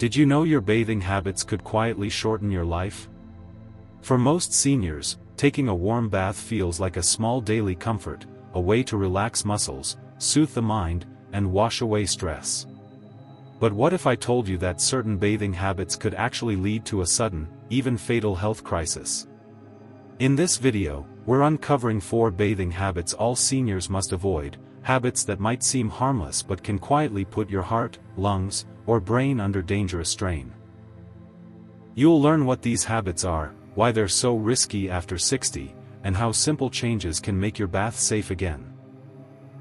Did you know your bathing habits could quietly shorten your life? For most seniors, taking a warm bath feels like a small daily comfort, a way to relax muscles, soothe the mind, and wash away stress. But what if I told you that certain bathing habits could actually lead to a sudden, even fatal health crisis? In this video, we're uncovering 4 bathing habits all seniors must avoid, habits that might seem harmless but can quietly put your heart, lungs, or brain under dangerous strain. You'll learn what these habits are, why they're so risky after 60, and how simple changes can make your bath safe again.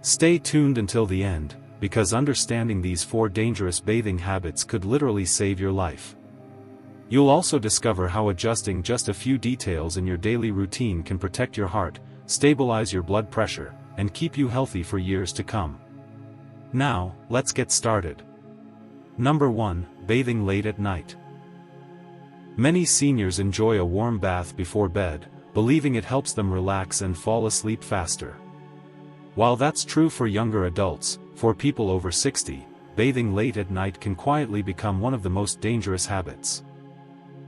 Stay tuned until the end, because understanding these 4 dangerous bathing habits could literally save your life. You'll also discover how adjusting just a few details in your daily routine can protect your heart, stabilize your blood pressure, and keep you healthy for years to come. Now, let's get started. Number 1, bathing late at night. Many seniors enjoy a warm bath before bed, believing it helps them relax and fall asleep faster. While that's true for younger adults, for people over 60, bathing late at night can quietly become one of the most dangerous habits.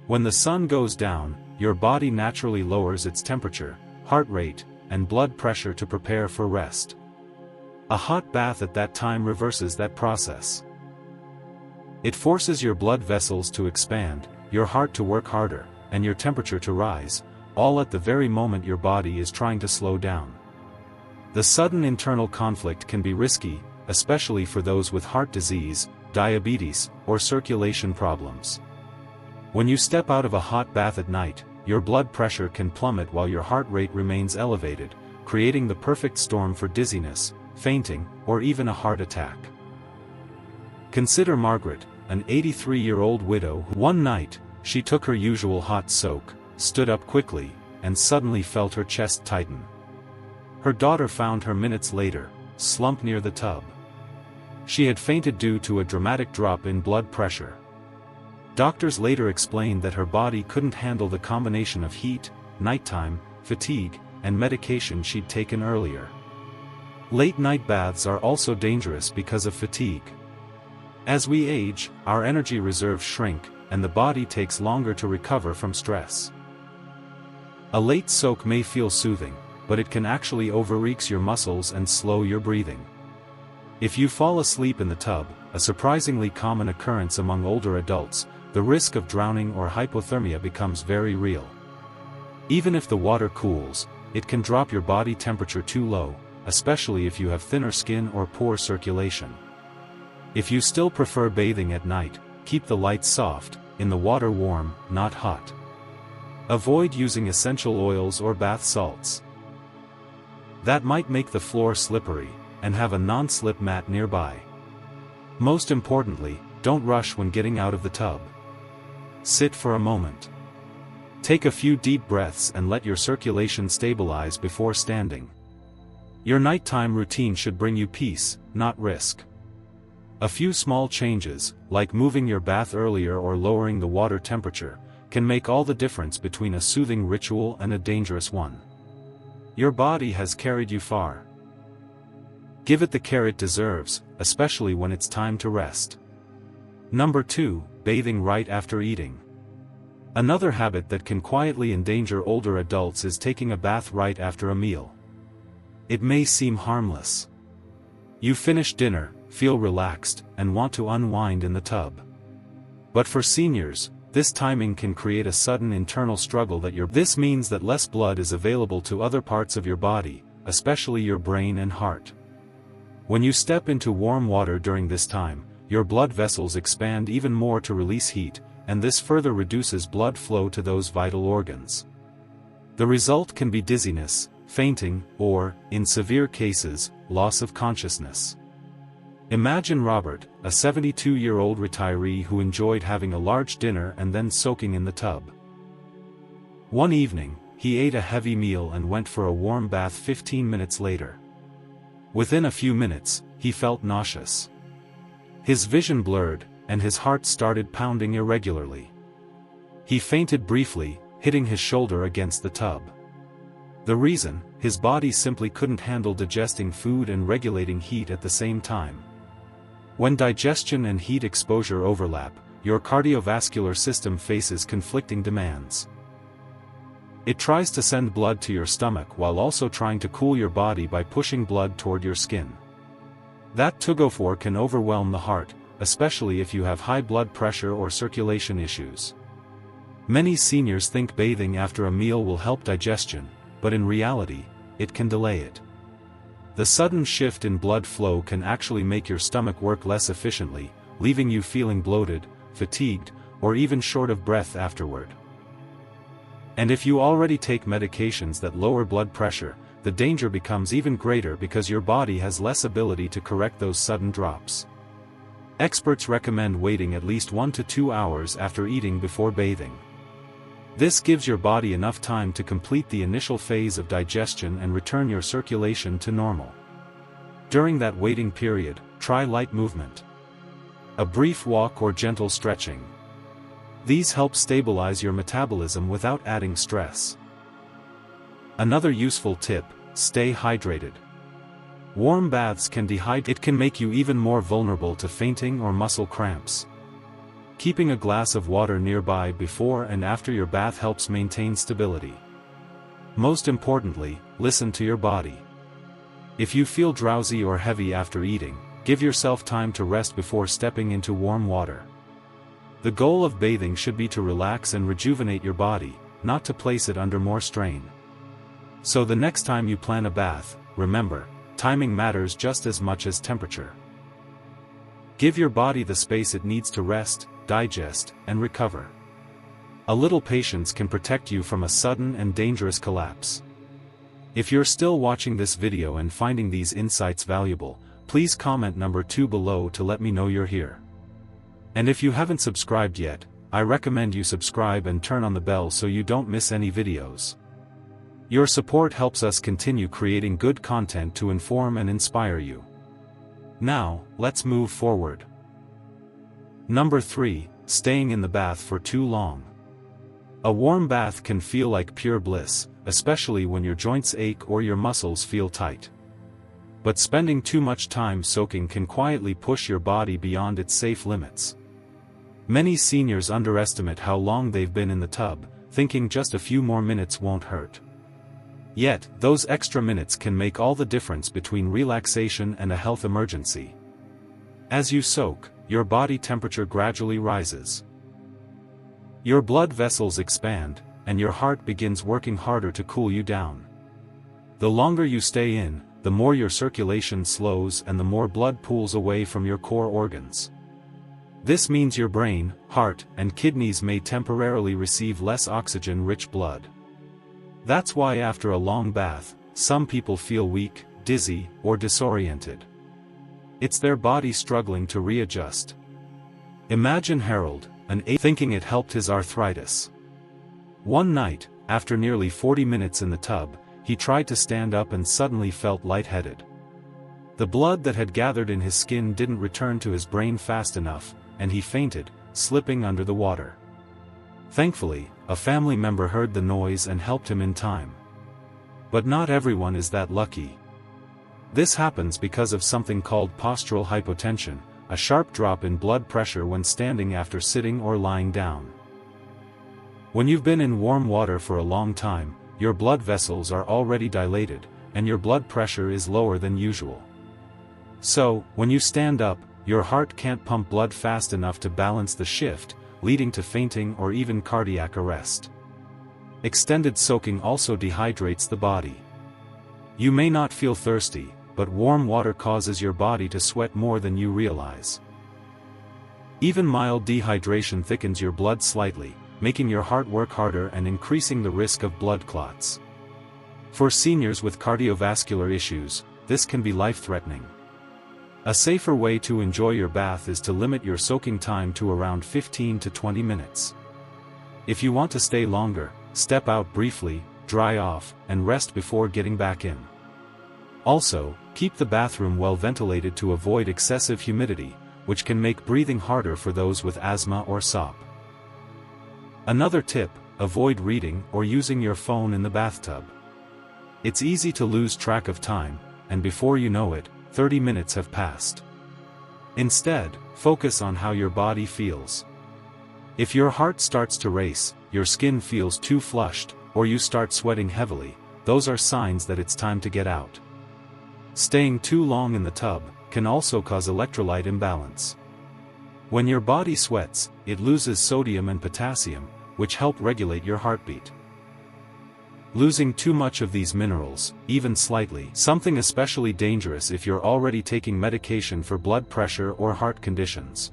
When the sun goes down, your body naturally lowers its temperature, heart rate, and blood pressure to prepare for rest. A hot bath at that time reverses that process. It forces your blood vessels to expand, your heart to work harder, and your temperature to rise, all at the very moment your body is trying to slow down. The sudden internal conflict can be risky, especially for those with heart disease, diabetes, or circulation problems. When you step out of a hot bath at night, your blood pressure can plummet while your heart rate remains elevated, creating the perfect storm for dizziness, fainting, or even a heart attack. Consider Margaret, an 83-year-old widow who one night, she took her usual hot soak, stood up quickly, and suddenly felt her chest tighten. Her daughter found her minutes later, slumped near the tub. She had fainted due to a dramatic drop in blood pressure. Doctors later explained that her body couldn't handle the combination of heat, nighttime, fatigue, and medication she'd taken earlier. Late-night baths are also dangerous because of fatigue. As we age, our energy reserves shrink, and the body takes longer to recover from stress. A late soak may feel soothing, but it can actually overreach your muscles and slow your breathing. If you fall asleep in the tub, a surprisingly common occurrence among older adults, the risk of drowning or hypothermia becomes very real. Even if the water cools, it can drop your body temperature too low, especially if you have thinner skin or poor circulation. If you still prefer bathing at night, keep the lights soft, in the water warm, not hot. Avoid using essential oils or bath salts. That might make the floor slippery, and have a non-slip mat nearby. Most importantly, don't rush when getting out of the tub. Sit for a moment. Take a few deep breaths and let your circulation stabilize before standing. Your nighttime routine should bring you peace, not risk. A few small changes, like moving your bath earlier or lowering the water temperature, can make all the difference between a soothing ritual and a dangerous one. Your body has carried you far. Give it the care it deserves, especially when it's time to rest. Number 2, bathing right after eating. Another habit that can quietly endanger older adults is taking a bath right after a meal. It may seem harmless. You finish dinner, feel relaxed, and want to unwind in the tub. But for seniors, this timing can create a sudden internal struggle This means that less blood is available to other parts of your body, especially your brain and heart. When you step into warm water during this time, your blood vessels expand even more to release heat, and this further reduces blood flow to those vital organs. The result can be dizziness, fainting, or, in severe cases, loss of consciousness. Imagine Robert, a 72-year-old retiree who enjoyed having a large dinner and then soaking in the tub. One evening, he ate a heavy meal and went for a warm bath 15 minutes later. Within a few minutes, he felt nauseous. His vision blurred, and his heart started pounding irregularly. He fainted briefly, hitting his shoulder against the tub. The reason, his body simply couldn't handle digesting food and regulating heat at the same time. When digestion and heat exposure overlap, your cardiovascular system faces conflicting demands. It tries to send blood to your stomach while also trying to cool your body by pushing blood toward your skin. That tug-of-war can overwhelm the heart, especially if you have high blood pressure or circulation issues. Many seniors think bathing after a meal will help digestion, but in reality, it can delay it. The sudden shift in blood flow can actually make your stomach work less efficiently, leaving you feeling bloated, fatigued, or even short of breath afterward. And if you already take medications that lower blood pressure, the danger becomes even greater because your body has less ability to correct those sudden drops. Experts recommend waiting at least 1 to 2 hours after eating before bathing. This gives your body enough time to complete the initial phase of digestion and return your circulation to normal. During that waiting period, try light movement. A brief walk or gentle stretching. These help stabilize your metabolism without adding stress. Another useful tip: stay hydrated. Warm baths can dehydrate. It can make you even more vulnerable to fainting or muscle cramps. Keeping a glass of water nearby before and after your bath helps maintain stability. Most importantly, listen to your body. If you feel drowsy or heavy after eating, give yourself time to rest before stepping into warm water. The goal of bathing should be to relax and rejuvenate your body, not to place it under more strain. So the next time you plan a bath, remember, timing matters just as much as temperature. Give your body the space it needs to rest, digest, and recover. A little patience can protect you from a sudden and dangerous collapse. If you're still watching this video and finding these insights valuable, please comment number 2 below to let me know you're here. And if you haven't subscribed yet, I recommend you subscribe and turn on the bell so you don't miss any videos. Your support helps us continue creating good content to inform and inspire you. Now, let's move forward. Number 3, staying in the bath for too long. A warm bath can feel like pure bliss, especially when your joints ache or your muscles feel tight. But spending too much time soaking can quietly push your body beyond its safe limits. Many seniors underestimate how long they've been in the tub, thinking just a few more minutes won't hurt. Yet, those extra minutes can make all the difference between relaxation and a health emergency. As you soak, your body temperature gradually rises. Your blood vessels expand, and your heart begins working harder to cool you down. The longer you stay in, the more your circulation slows and the more blood pools away from your core organs. This means your brain, heart, and kidneys may temporarily receive less oxygen-rich blood. That's why after a long bath, some people feel weak, dizzy, or disoriented. It's their body struggling to readjust. Imagine Harold, an 8 thinking it helped his arthritis. One night, after nearly 40 minutes in the tub, he tried to stand up and suddenly felt lightheaded. The blood that had gathered in his skin didn't return to his brain fast enough, and he fainted, slipping under the water. Thankfully, a family member heard the noise and helped him in time. But not everyone is that lucky. This happens because of something called postural hypotension, a sharp drop in blood pressure when standing after sitting or lying down. When you've been in warm water for a long time, your blood vessels are already dilated, and your blood pressure is lower than usual. So, when you stand up, your heart can't pump blood fast enough to balance the shift, leading to fainting or even cardiac arrest. Extended soaking also dehydrates the body. You may not feel thirsty, but warm water causes your body to sweat more than you realize. Even mild dehydration thickens your blood slightly, making your heart work harder and increasing the risk of blood clots. For seniors with cardiovascular issues, this can be life-threatening. A safer way to enjoy your bath is to limit your soaking time to around 15 to 20 minutes. If you want to stay longer, step out briefly, dry off, and rest before getting back in. Also, keep the bathroom well ventilated to avoid excessive humidity, which can make breathing harder for those with asthma or SOP. Another tip: avoid reading or using your phone in the bathtub. It's easy to lose track of time, and before you know it, 30 minutes have passed. Instead, focus on how your body feels. If your heart starts to race, your skin feels too flushed, or you start sweating heavily, those are signs that it's time to get out. Staying too long in the tub can also cause electrolyte imbalance. When your body sweats, it loses sodium and potassium, which help regulate your heartbeat. Losing too much of these minerals, even slightly, something especially dangerous if you're already taking medication for blood pressure or heart conditions.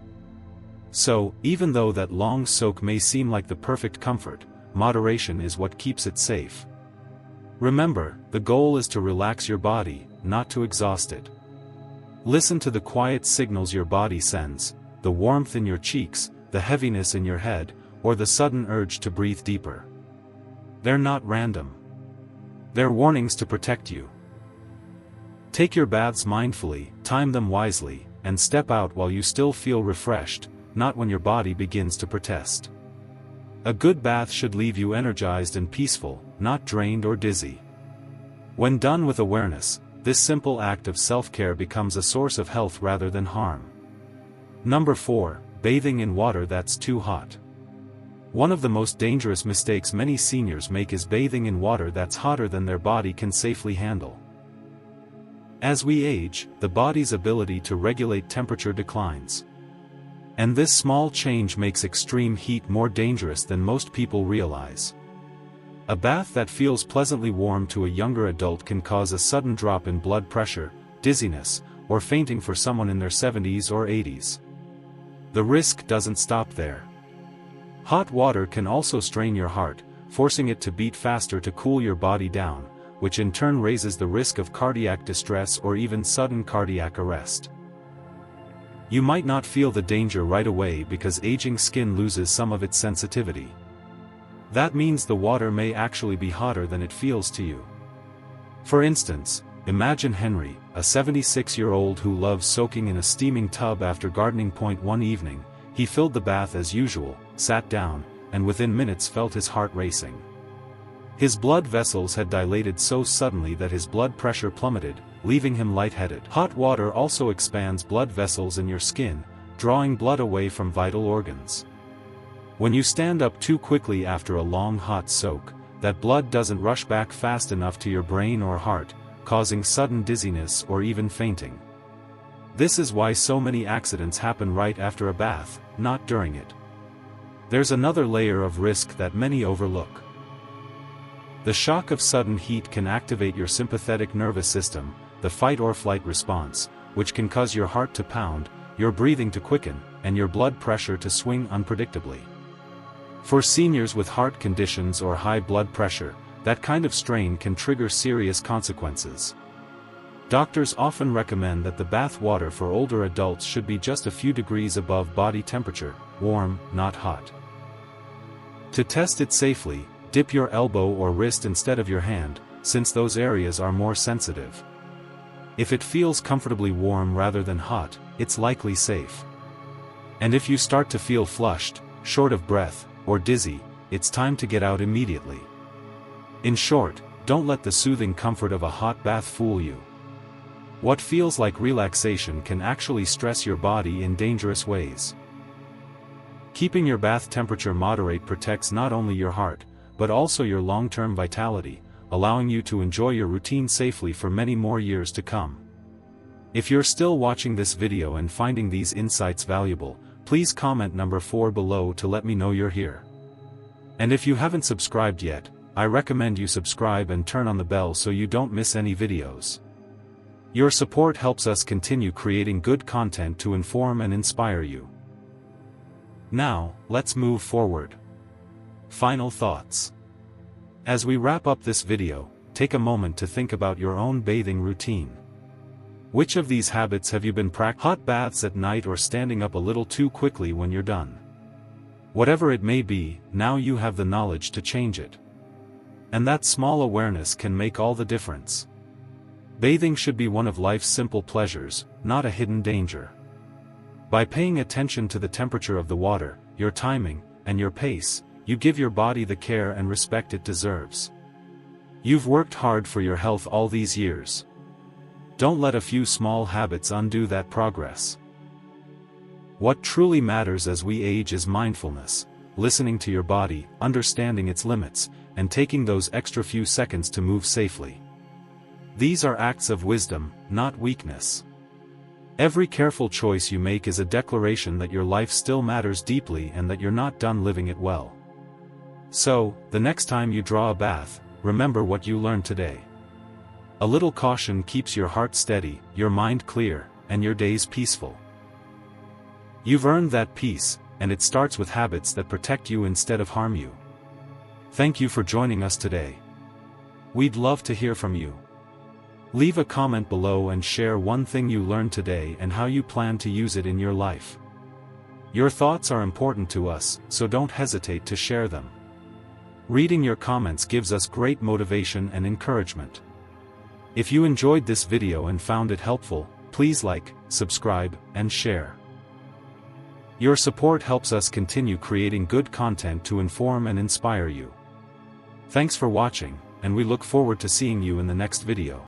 So, even though that long soak may seem like the perfect comfort, moderation is what keeps it safe. Remember, the goal is to relax your body, not to exhaust it. Listen to the quiet signals your body sends, the warmth in your cheeks, the heaviness in your head, or the sudden urge to breathe deeper. They're not random. They're warnings to protect you. Take your baths mindfully, time them wisely, and step out while you still feel refreshed, not when your body begins to protest. A good bath should leave you energized and peaceful, not drained or dizzy. When done with awareness, this simple act of self-care becomes a source of health rather than harm. Number 4. Bathing in water that's too hot. One of the most dangerous mistakes many seniors make is bathing in water that's hotter than their body can safely handle. As we age, the body's ability to regulate temperature declines. And this small change makes extreme heat more dangerous than most people realize. A bath that feels pleasantly warm to a younger adult can cause a sudden drop in blood pressure, dizziness, or fainting for someone in their 70s or 80s. The risk doesn't stop there. Hot water can also strain your heart, forcing it to beat faster to cool your body down, which in turn raises the risk of cardiac distress or even sudden cardiac arrest. You might not feel the danger right away because aging skin loses some of its sensitivity. That means the water may actually be hotter than it feels to you. For instance, imagine Henry, a 76-year-old who loves soaking in a steaming tub after gardening point one evening. He filled the bath as usual, sat down, and within minutes felt his heart racing. His blood vessels had dilated so suddenly that his blood pressure plummeted, leaving him lightheaded. Hot water also expands blood vessels in your skin, drawing blood away from vital organs. When you stand up too quickly after a long hot soak, that blood doesn't rush back fast enough to your brain or heart, causing sudden dizziness or even fainting. This is why so many accidents happen right after a bath, not during it. There's another layer of risk that many overlook. The shock of sudden heat can activate your sympathetic nervous system, the fight-or-flight response, which can cause your heart to pound, your breathing to quicken, and your blood pressure to swing unpredictably. For seniors with heart conditions or high blood pressure, that kind of strain can trigger serious consequences. Doctors often recommend that the bath water for older adults should be just a few degrees above body temperature, warm, not hot. To test it safely, dip your elbow or wrist instead of your hand, since those areas are more sensitive. If it feels comfortably warm rather than hot, it's likely safe. And if you start to feel flushed, short of breath, or dizzy, it's time to get out immediately. In short, don't let the soothing comfort of a hot bath fool you. What feels like relaxation can actually stress your body in dangerous ways. Keeping your bath temperature moderate protects not only your heart, but also your long-term vitality, allowing you to enjoy your routine safely for many more years to come. If you're still watching this video and finding these insights valuable, please comment number 4 below to let me know you're here. And if you haven't subscribed yet, I recommend you subscribe and turn on the bell so you don't miss any videos. Your support helps us continue creating good content to inform and inspire you. Now, let's move forward. Final thoughts. As we wrap up this video, take a moment to think about your own bathing routine. Which of these habits have you been practicing? Hot baths at night or standing up a little too quickly when you're done? Whatever it may be, now you have the knowledge to change it. And that small awareness can make all the difference. Bathing should be one of life's simple pleasures, not a hidden danger. By paying attention to the temperature of the water, your timing, and your pace, you give your body the care and respect it deserves. You've worked hard for your health all these years. Don't let a few small habits undo that progress. What truly matters as we age is mindfulness, listening to your body, understanding its limits, and taking those extra few seconds to move safely. These are acts of wisdom, not weakness. Every careful choice you make is a declaration that your life still matters deeply and that you're not done living it well. So, the next time you draw a bath, remember what you learned today. A little caution keeps your heart steady, your mind clear, and your days peaceful. You've earned that peace, and it starts with habits that protect you instead of harm you. Thank you for joining us today. We'd love to hear from you. Leave a comment below and share one thing you learned today and how you plan to use it in your life. Your thoughts are important to us, so don't hesitate to share them. Reading your comments gives us great motivation and encouragement. If you enjoyed this video and found it helpful, please like, subscribe, and share. Your support helps us continue creating good content to inform and inspire you. Thanks for watching, and we look forward to seeing you in the next video.